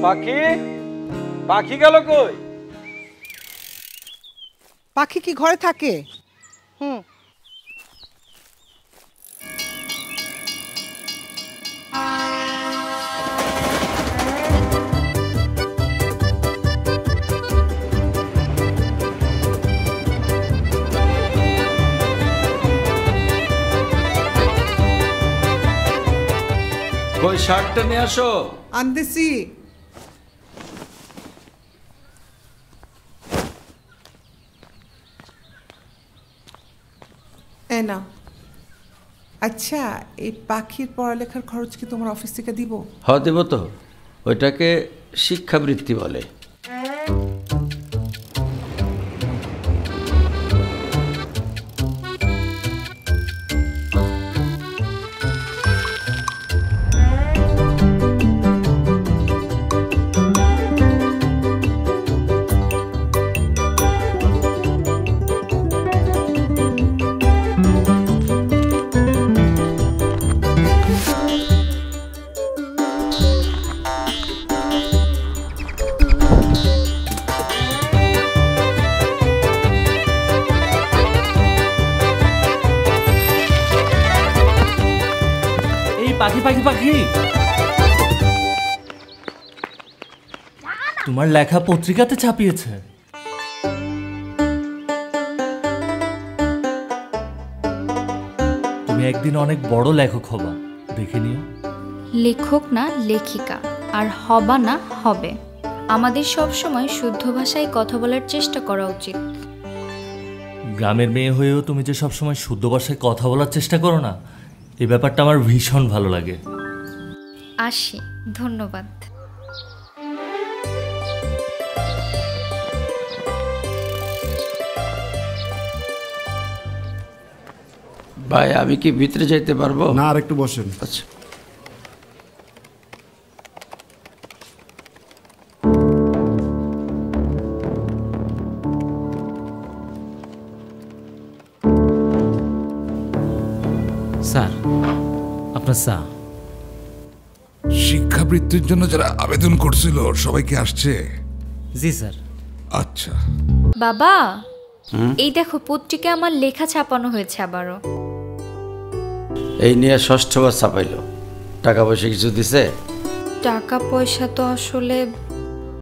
পাখি পাখি গেল কই? পাখি কি ঘরে থাকে? কই শার্টটা নিয়ে আসো। আনতেছি। না আচ্ছা, এই পাখির পড়ালেখার খরচ কি তোমার অফিস থেকে দিব? হ্যাঁ দেব তো, ওইটাকে শিক্ষাবৃত্তি বলে। পাখি পাখি পাখি, তোমার লেখা পত্রিকাতে ছাপিয়েছে। তুমি একদিন অনেক বড় লেখক হবা, দেখে নিও। লেখক না লেখিকা, আর হবা না হবে। আমাদের সব সময় শুদ্ধ ভাষায় কথা বলার চেষ্টা করা উচিত। গ্রামের মেয়ে হয়েও তুমি যে সব সময় শুদ্ধ ভাষায় কথা বলার চেষ্টা করো না, এই ব্যাপারটা আমার ভীষণ ভালো লাগে। আসি, ধন্যবাদ। ভাই আমি কি ভিতরে যাইতে পারবো? না, আর একটু বসেন। আচ্ছা। স্যার, আপনার চা। শিক্ষাবৃত্তির জন্য যারা আবেদন করছিল সবাই কি আসছে? জি স্যার। আচ্ছা বাবা, এই দেখো পত্রিকায় আমার লেখা ছাপানো হয়েছে আবারও। এই নিয়ে 6বার ছাপাইলো। টাকা পয়সা কিছু দিছে? টাকা পয়সা তো আসলে